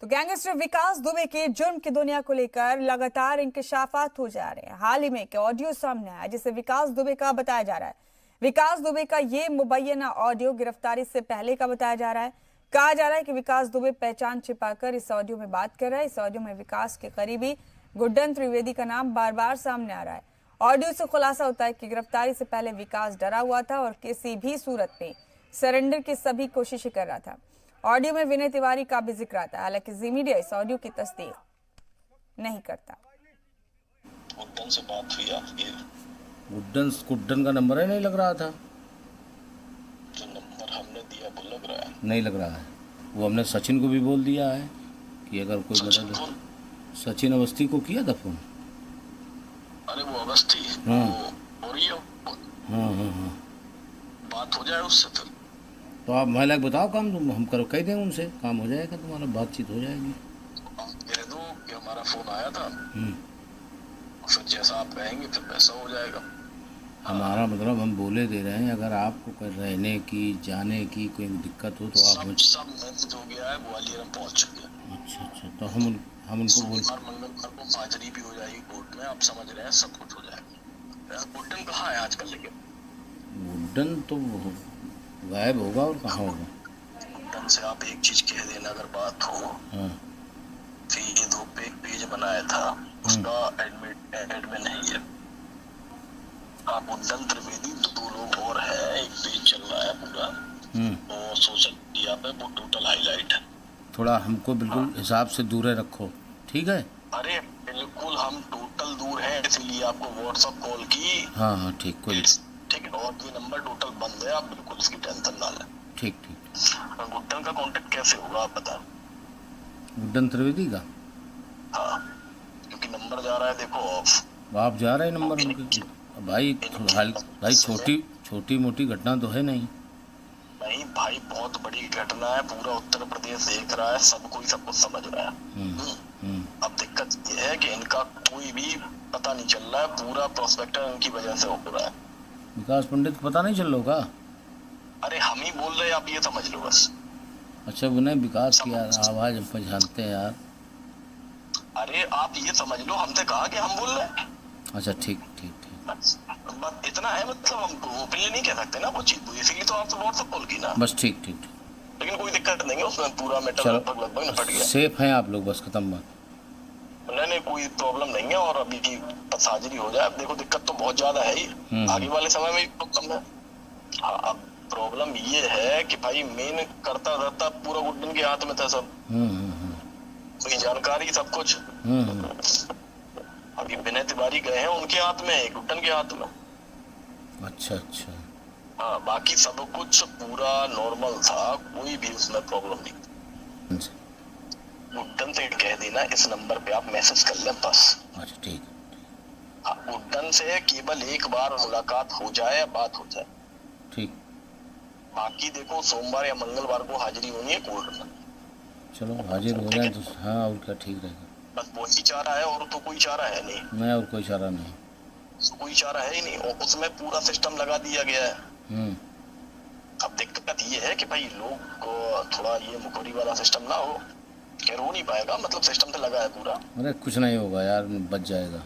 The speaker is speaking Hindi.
तो गैंगस्टर विकास दुबे के जुर्म की दुनिया को लेकर लगातार इंकशाफात हो जा रहे हैं। हाल ही में एक ऑडियो सामने आया जिसे विकास दुबे का बताया जा रहा है। विकास दुबे का ये मुबैना ऑडियो गिरफ्तारी से पहले का बताया जा रहा है। कहा जा रहा है कि विकास दुबे पहचान छिपाकर इस ऑडियो में बात कर रहा है। इस ऑडियो में विकास के करीबी गुड्डन त्रिवेदी का नाम बार बार सामने आ रहा है। ऑडियो से खुलासा होता है कि गिरफ्तारी से पहले विकास डरा हुआ था और किसी भी सूरत में सरेंडर की सभी कोशिशें कर रहा था। ऑडियो में विनय तिवारी का भी जिक्र आता है, हालांकि जी मीडिया इस ऑडियो की तस्दीक नहीं करता। गुड्डन से बात हुई आपकी? गुड्डन का नंबर ही नहीं लग रहा था। जो नंबर हमने दिया वो लग रहा है? नहीं लग रहा है। वो हमने सचिन को भी बोल दिया है कि अगर कोई मदद। सचिन अवस्थी को किया था फोन। अरे वो अवस्थी? हाँ हो रही है। हाँ। बात हो जाए उससे फिर। तो आप महिला को बताओ, काम तुम हम करो, कह दें उनसे, काम हो जाएगा, तुम्हारा बातचीत हो जाएगी। आप कह दो कि हमारा फोन आया था, फिर जैसा आप कहेंगे फिर वैसा हो जाएगा। हमारा मतलब हम बोले दे रहे हैं, अगर आपको कोई रहने की जाने की कोई दिक्कत हो तो आप सब मैसेज हो गया है, ग्वालियर में पहुंच चुके हैं। अच्छा, तो हम उनको बोल मंगलवार को हाजिरी भी हो जाएगी कोर्ट में। आप समझ रहे हैं, सब कुछ हो जाएगा। गुड्डन कहाँ है आजकल? लेकिन गुड्डन तो गायब होगा और कहाँ होगा। गुड्डन से आप एक चीज कह देना अगर बात हो। हाँ। फिर ये दो पे एक पेज बनाया था, उसका एडमिन है ये। आप गुड्डन त्रिवेदी, दो लोग और है, एक पेज चल रहा है पूरा और सोशल मीडिया पे वो टोटल हाईलाइट है। थोड़ा हमको बिल्कुल हिसाब से दूर रखो, ठीक है? अरे बिल्कुल हम टोटल दूर है, इसलिए आपको व्हाट्सएप कॉल की। हाँ ठीक, कोई ठीक है। और ये नंबर टोटल बंद है, आप बिल्कुल इसकी टेंशन ना लें। ठीक। गुड्डन का कांटेक्ट कैसे होगा आप बताएं? गुड्डन त्रिवेदी का? हाँ, क्योंकि नंबर जा रहा है, देखो आप जा रहे हैं नंबर उनके। भाई छोटी मोटी घटना तो है नहीं। नहीं भाई, बहुत बड़ी घटना है, पूरा उत्तर प्रदेश देख रहा है, सब कोई सब कुछ समझ रहा है। अब दिक्कत ये है कि इनका कोई भी पता नहीं चल रहा है, पूरा प्रोस्पेक्टर इनकी वजह से हो रहा है। विकास पंडित को पता नहीं चल रहा का? अरे हम ही बोल रहे हैं, आप ये समझ लो बस। अच्छा, वो नहीं विकास की यार आवाज हम पहचानते हैं यार। अरे आप ये समझ लो, हमसे कहा कि हम बोल रहे हैं। अच्छा ठीक। बस इतना है, मतलब हम ओपनली नहीं कह सकते ना वो चीज, इसीलिए तो आपसे व्हाट्सएप कॉल की ना। बस ठीक। लेकिन कोई दिक्कत नहीं है उसमें, पूरा मैटर लगभग निपट गया। सेफ हैं आप लोग, बस खत्म बात। नहीं कोई प्रॉब्लम नहीं है। और अभी की हाजिरी हो जाए। अब देखो दिक्कत तो बहुत ज्यादा है ही, आगे वाले समय में प्रॉब्लम है। हाँ, अब प्रॉब्लम ये है कि भाई मेन करता रहता पूरा गुड्डन के हाथ में था सब। तो जानकारी सब कुछ अभी विनय तिवारी गए हैं, उनके हाथ में, गुड्डन के हाथ में। अच्छा। हाँ, बाकी सब कुछ पूरा नॉर्मल था, कोई भी उसमें प्रॉब्लम नहीं। गुड्डन से कह देना इस नंबर पे आप मैसेज कर लें बस। अच्छा ठीक। गुड्डन से केवल एक बार मुलाकात हो जाए, बात हो जाए, ठीक। बाकी देखो सोमवार या मंगलवार को हाजिरी होनी है कोर्ट में। चलो हाजिर हो जाए तो हाँ, और क्या ठीक रहेगा। बस वही चारा है, और तो कोई चारा है नहीं। और कोई चारा नहीं, कोई चारा है ही नहीं। और उसमें पूरा सिस्टम लगा दिया गया है। अब दिक्कत ये है कि भाई लोग को थोड़ा ये मुखोरी वाला सिस्टम ना हो, खैर हो नहीं पाएगा, मतलब सिस्टम से लगा है पूरा। अरे कुछ नहीं होगा यार, बच जाएगा।